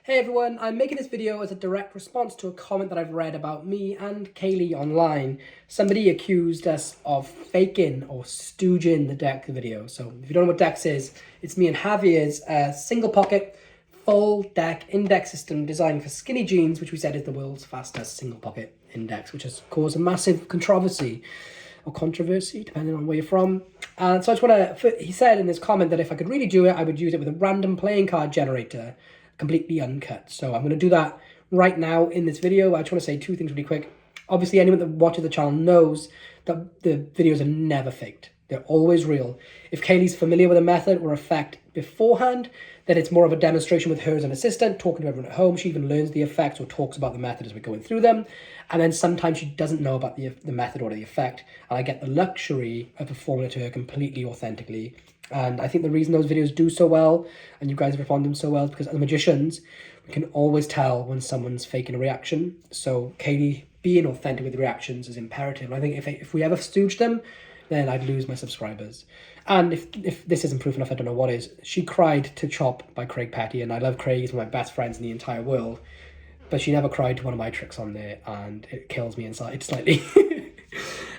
Hey everyone, I'm making this video as a direct response to a comment that I've read about me and Kaylee online. Somebody accused us of faking or stooging the deck video. So if you don't know what Dex is, it's me and Javier's single pocket, full deck index system designed for skinny jeans, which we said is the world's fastest single pocket index, which has caused a massive controversy, depending on where you're from. And so I just want to, he said in this comment that if I could really do it, I would use it with a random playing card generator, completely uncut. So I'm going to do that right now in this video. I just want to say two things really quick. Obviously, anyone that watches the channel knows that the videos are never faked. They're always real. If Kaylee's familiar with a method or effect beforehand, then it's more of a demonstration with her as an assistant, talking to everyone at home. She even learns the effects or talks about the method as we're going through them. And then sometimes she doesn't know about the method or the effect. And I get the luxury of performing it to her completely authentically. And I think the reason those videos do so well, and you guys respond them so well, is because as magicians, we can always tell when someone's faking a reaction. So Kaylee being authentic with the reactions is imperative. And I think if we ever stooge them, then I'd lose my subscribers. And if this isn't proof enough, I don't know what is. She cried to Chop by Craig Petty, and I love Craig. He's one of my best friends in the entire world. But she never cried to one of my tricks on there, and it kills me inside slightly.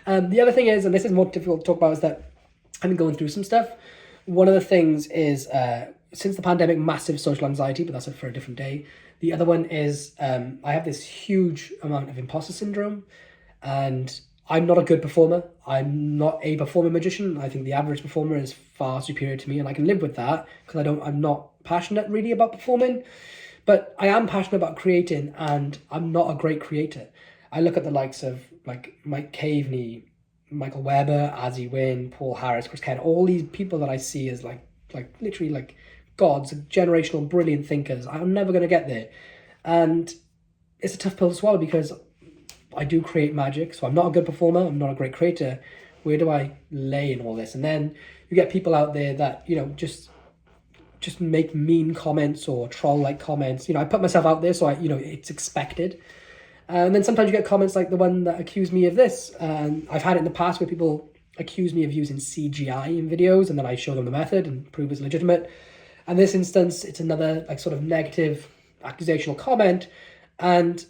The other thing is, and this is more difficult to talk about, is that I've been going through some stuff. One of the things is, since the pandemic, massive social anxiety, but that's for a different day. The other one is I have this huge amount of imposter syndrome, and I'm not a good performer. I'm not a performer magician. I think the average performer is far superior to me, and I can live with that because I'm not passionate really about performing, but I am passionate about creating, and I'm not a great creator. I look at the likes of like Mike Caveney, Michael Weber, Azzy Wynn, Paul Harris, Chris Ken, all these people that I see as like literally like gods, generational, brilliant thinkers. I'm never going to get there. And it's a tough pill to swallow because I do create magic. So I'm not a good performer. I'm not a great creator. Where do I lay in all this? And then you get people out there that, you know, just make mean comments or troll-like comments. You know, I put myself out there, so it's expected. And then sometimes you get comments like the one that accused me of this. And I've had it in the past where people accuse me of using CGI in videos, and then I show them the method and prove it's legitimate. And this instance, it's another like sort of negative accusational comment. And,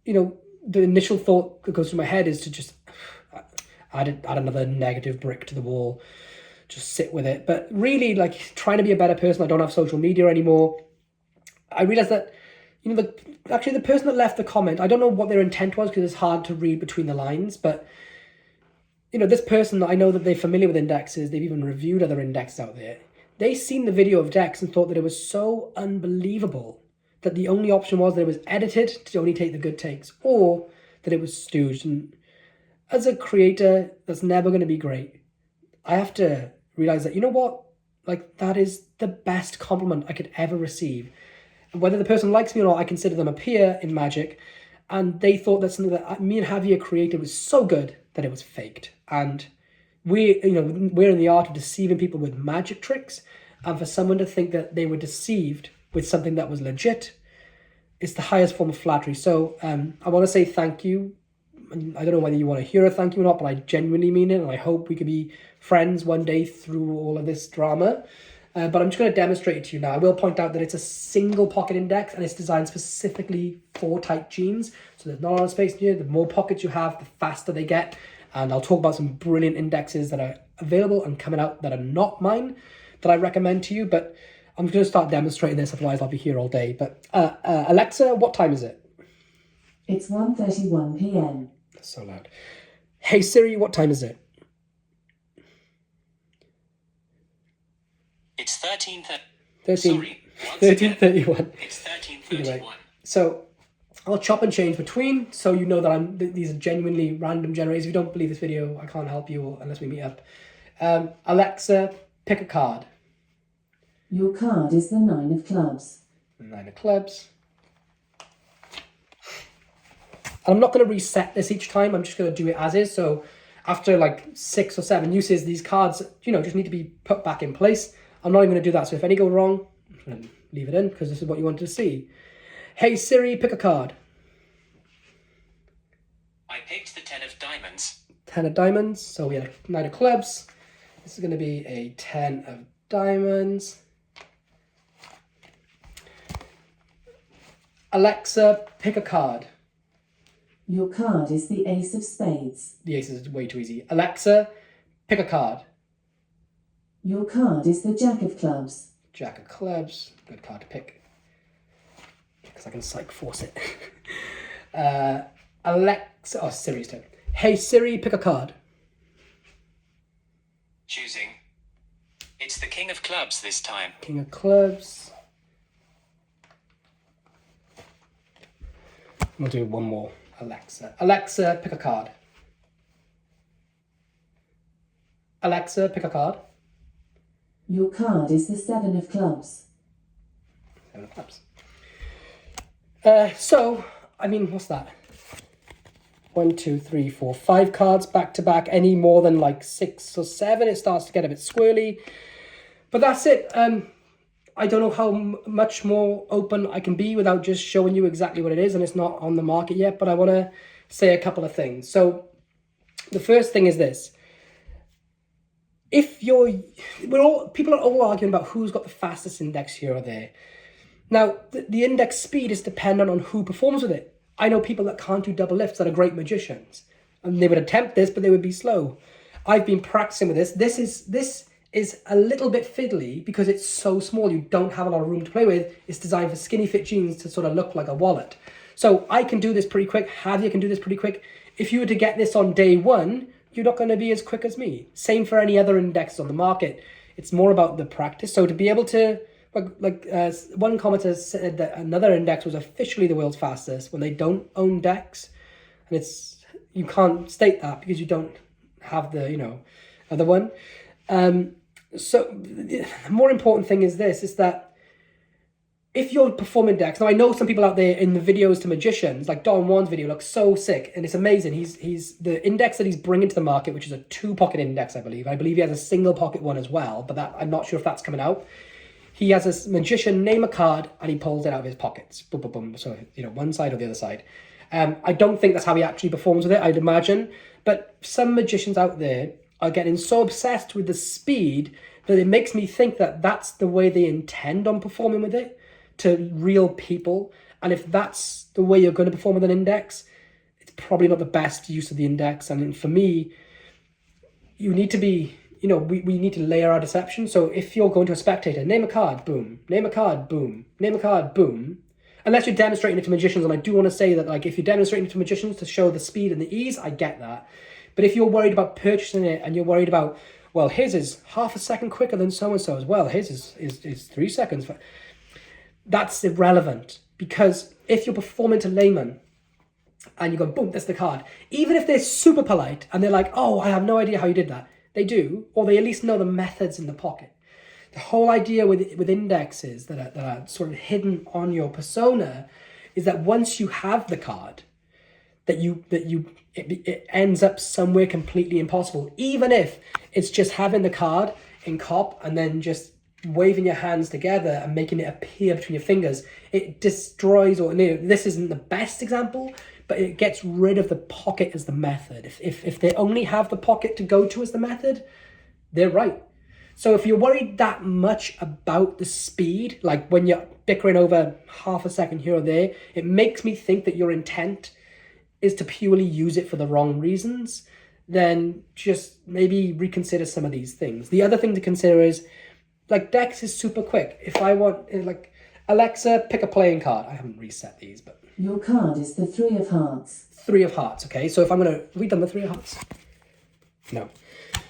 you know, the initial thought that goes through my head is to just add another negative brick to the wall, just sit with it. But really, like, trying to be a better person, I don't have social media anymore. I realized that, you know, the person that left the comment, I don't know what their intent was because it's hard to read between the lines, but, you know, this person, I know that they're familiar with indexes. They've even reviewed other indexes out there. They seen the video of Dex and thought that it was so unbelievable that the only option was that it was edited to only take the good takes, or that it was stooged. And as a creator, that's never going to be great. I have to realize that, you know what, like, that is the best compliment I could ever receive. And whether the person likes me or not, I consider them a peer in magic. And they thought that something that me and Javier created was so good that it was faked. And we're in the art of deceiving people with magic tricks. And for someone to think that they were deceived with something that was legit, it's the highest form of flattery. So I want to say thank you. I don't know whether you want to hear a thank you or not, but I genuinely mean it. And I hope we could be friends one day through all of this drama. But I'm just going to demonstrate it to you now. I will point out that it's a single pocket index and it's designed specifically for tight jeans. So there's not a lot of space here. The more pockets you have, the faster they get. And I'll talk about some brilliant indexes that are available and coming out that are not mine that I recommend to you. But I'm going to start demonstrating this, otherwise I'll be here all day. But Alexa, what time is it? It's 1:31 p.m. That's so loud. Hey Siri, what time is it? It's 13:30. 13:31. It's 13:31. So I'll chop and change between, so you know that these are genuinely random generators. If you don't believe this video, I can't help you unless we meet up. Alexa, pick a card. Your card is the 9 of clubs. 9 of clubs. I'm not going to reset this each time. I'm just going to do it as is. So after like 6 or 7 uses, these cards, you know, just need to be put back in place. I'm not even going to do that. So if any go wrong, I'm going to leave it in because this is what you wanted to see. Hey Siri, pick a card. I picked the 10 of diamonds. 10 of diamonds. So we had a 9 of clubs. This is going to be a 10 of diamonds. Alexa, pick a card. Your card is the ace of spades. The ace is way too easy. Alexa, pick a card. Your card is the jack of clubs. Jack of clubs. Good card to pick. Because I can psych force it. Alexa, oh, Siri's turn. Hey Siri, pick a card. Choosing. It's the king of clubs this time. King of clubs. We'll do one more. Alexa. Alexa, pick a card. Alexa, pick a card. Your card is the seven of clubs. Seven of clubs. So, I mean, what's that? 1, 2, 3, 4, 5 cards back to back. Any more than like 6 or 7, it starts to get a bit squirrely. But that's it. I don't know how much more open I can be without just showing you exactly what it is, and it's not on the market yet, but I want to say a couple of things. So the first thing is this. If people are all arguing about who's got the fastest index here or there. Now, the index speed is dependent on who performs with it. I know people that can't do double lifts that are great magicians, and they would attempt this, but they would be slow. I've been practicing with this. This is a little bit fiddly because it's so small. You don't have a lot of room to play with. It's designed for skinny fit jeans to sort of look like a wallet. So I can do this pretty quick. Javier can do this pretty quick. If you were to get this on day one, you're not going to be as quick as me. Same for any other index on the market. It's more about the practice. So to be able to, one commenter said that another index was officially the world's fastest when they don't own decks. And you can't state that because you don't have the, other one. So the more important thing is this, is that if you're performing decks, now I know some people out there in the videos to magicians, like Don Juan's video looks so sick and it's amazing. He's the index that he's bringing to the market, which is a 2-pocket index, I believe. I believe he has a single pocket one as well, but I'm not sure if that's coming out. He has a magician name a card and he pulls it out of his pockets. Boom, boom, boom. So, one side or the other side. I don't think that's how he actually performs with it, I'd imagine. But some magicians out there are getting so obsessed with the speed that it makes me think that that's the way they intend on performing with it to real people. And if that's the way you're going to perform with an index, it's probably not the best use of the index. And for me, you need to be, we need to layer our deception. So if you're going to a spectator, name a card, boom, name a card, boom, name a card, boom. Unless you're demonstrating it to magicians, and I do want to say that, like, if you're demonstrating it to magicians to show the speed and the ease, I get that. But if you're worried about purchasing it and you're worried about, well, his is half a second quicker than so-and-so as well, his is 3 seconds, that's irrelevant. Because if you're performing to layman and you go, boom, that's the card, even if they're super polite and they're like, oh, I have no idea how you did that, they do, or they at least know the methods in the pocket. The whole idea with indexes that are sort of hidden on your persona is that once you have the card, it ends up somewhere completely impossible. Even if it's just having the card in cop and then just waving your hands together and making it appear between your fingers, it destroys, or this isn't the best example, but it gets rid of the pocket as the method. If they only have the pocket to go to as the method, they're right. So if you're worried that much about the speed, like when you're bickering over half a second here or there, it makes me think that your intent is to purely use it for the wrong reasons. Then just maybe reconsider some of these things. The other thing to consider is, like, Dex is super quick. If I want, like, Alexa, pick a playing card. I haven't reset these, but... Your card is the 3 of hearts. 3 of hearts, okay? So if I'm going to... Have we done the 3 of hearts? No.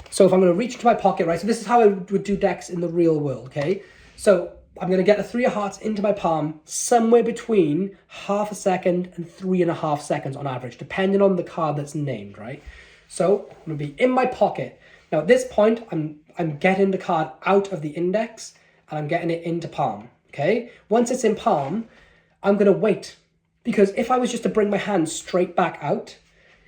So if I'm going to reach into my pocket, right? So this is how I would do Dex in the real world, okay? So I'm going to get the 3 of hearts into my palm somewhere between half a second and 3.5 seconds on average, depending on the card that's named, right? So I'm going to be in my pocket. Now at this point, I'm getting the card out of the index and I'm getting it into palm, okay? Once it's in palm, I'm going to wait, because if I was just to bring my hand straight back out,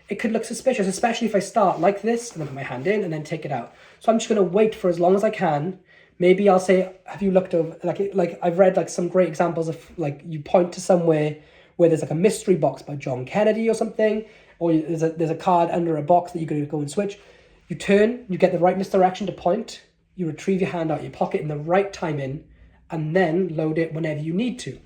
it could look suspicious, especially if I start like this and then put my hand in and then take it out. So I'm just going to wait for as long as I can. Maybe I'll say, have you looked over, like I've read like some great examples of, like, you point to somewhere where there's like a mystery box by John Kennedy or something, or there's a card under a box that you're going to go and switch. You turn, you get the right misdirection to point, you retrieve your hand out of your pocket in the right timing, and then load it whenever you need to.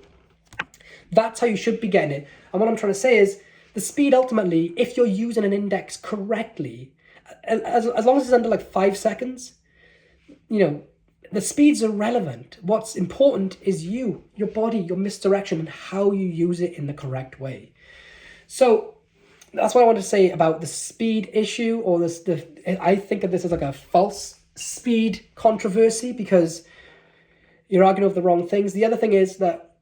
That's how you should be getting it. And what I'm trying to say is the speed ultimately, if you're using an index correctly, as long as it's under like 5 seconds, the speeds are relevant. What's important is you, your body, your misdirection, and how you use it in the correct way. So that's what I want to say about the speed issue, or I think of this as like a false speed controversy, because you're arguing over the wrong things. The other thing is that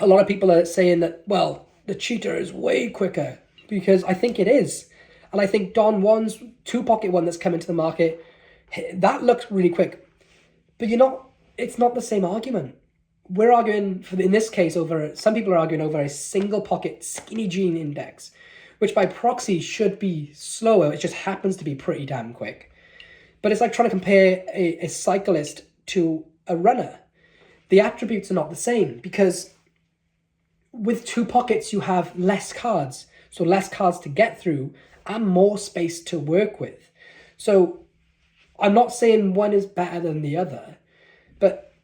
a lot of people are saying that, well, the cheetah is way quicker, because I think it is. And I think Don Juan's 2-pocket one that's come into the market, that looks really quick. But it's not the same argument. We're arguing, in this case, some people are arguing over a single pocket skinny jean index, which by proxy should be slower. It just happens to be pretty damn quick. But it's like trying to compare a cyclist to a runner. The attributes are not the same, because with 2 pockets, you have less cards. So less cards to get through and more space to work with. So I'm not saying one is better than the other, but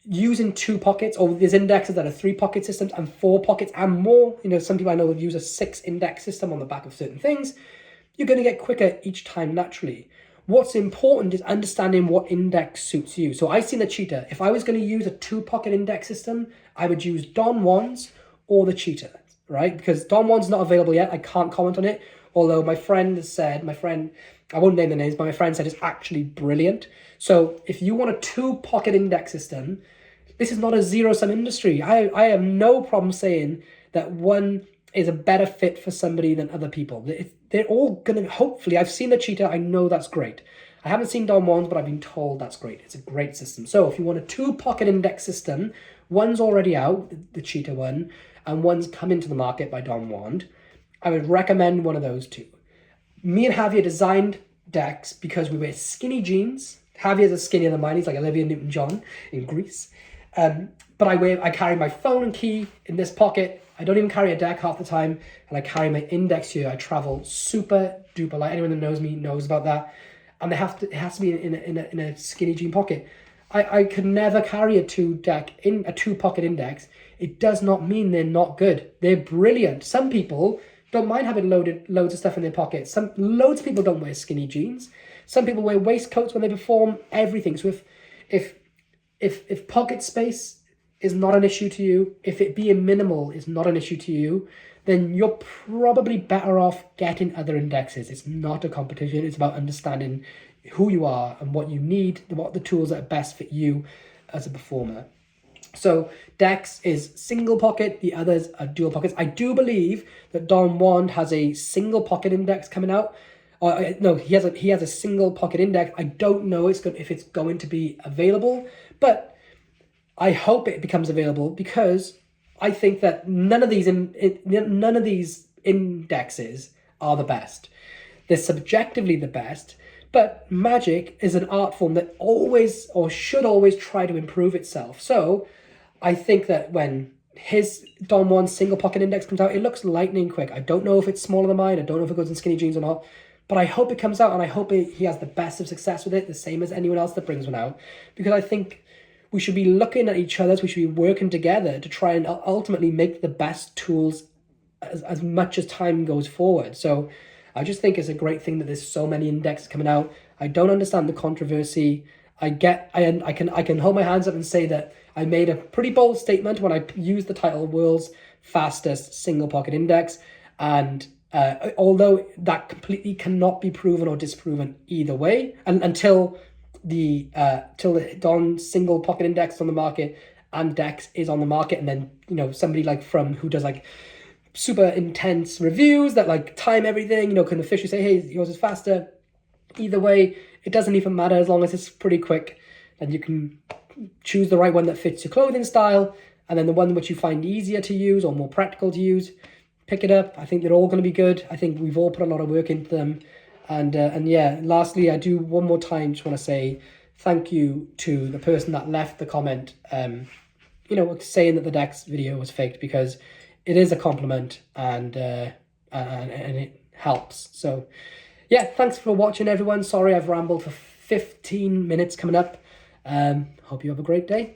using 2 pockets, or there's indexes that are 3-pocket systems and 4 pockets and more, some people I know would use a 6-index system on the back of certain things, you're going to get quicker each time naturally. What's important is understanding what index suits you. So I've seen the cheetah. If I was going to use a 2-pocket index system, I would use Don Juan's or the cheetah, right? Because Don Juan's not available yet. I can't comment on it. Although my friend, I won't name the names, but my friend said it's actually brilliant. So if you want a 2-pocket index system, this is not a zero-sum industry. I have no problem saying that one is a better fit for somebody than other people. They're all going to, hopefully, I've seen the cheetah, I know that's great. I haven't seen Don Juan's, but I've been told that's great. It's a great system. So if you want a 2-pocket index system, one's already out, the cheetah one, and one's come into the market by Don Juan, I would recommend one of those 2. Me and Javier designed decks because we wear skinny jeans. Javier's a skinnier than mine. He's like Olivia Newton-John in Greece. But I carry my phone and key in this pocket. I don't even carry a deck half the time. And I carry my index here. I travel super duper light. Anyone that knows me knows about that. And it has to be in a skinny jean pocket. I could never carry a 2-pocket index. It does not mean they're not good. They're brilliant. Some people don't mind having loads of stuff in their pockets. Loads of people don't wear skinny jeans. Some people wear waistcoats when they perform, everything. So if pocket space is not an issue to you, if it being minimal is not an issue to you, then you're probably better off getting other indexes. It's not a competition. It's about understanding who you are and what you need, what the tools that are best fit you as a performer. So Dex is single pocket, the others are dual pockets. I do believe that Don Juan has a single pocket index coming out. No, he has a single pocket index. I don't know if it's going to be available, but I hope it becomes available, because I think that none of these indexes are the best. They're subjectively the best, but magic is an art form that always, or should always, try to improve itself. So I think that when his Don Juan single pocket index comes out, it looks lightning quick. I don't know if it's smaller than mine. I don't know if it goes in skinny jeans or not, but I hope it comes out, and I hope he has the best of success with it, the same as anyone else that brings one out, because I think we should be looking at each other. We should be working together to try and ultimately make the best tools as much as time goes forward. So I just think it's a great thing that there's so many indexes coming out. I don't understand the controversy. I can hold my hands up and say that I made a pretty bold statement when I used the title World's Fastest Single Pocket Index, and although that completely cannot be proven or disproven either way, and until the Don single pocket index is on the market and Dex is on the market, and then somebody who does super intense reviews that time everything, can officially say, hey, yours is faster. Either way, it doesn't even matter as long as it's pretty quick, and you can choose the right one that fits your clothing style, and then the one which you find easier to use or more practical to use, pick it up. I think they're all going to be good. I think we've all put a lot of work into them. And yeah, lastly, I do one more time just want to say thank you to the person that left the comment, saying that the Dex video was faked, because it is a compliment and it helps. So yeah, thanks for watching, everyone. Sorry I've rambled for 15 minutes coming up. Hope you have a great day.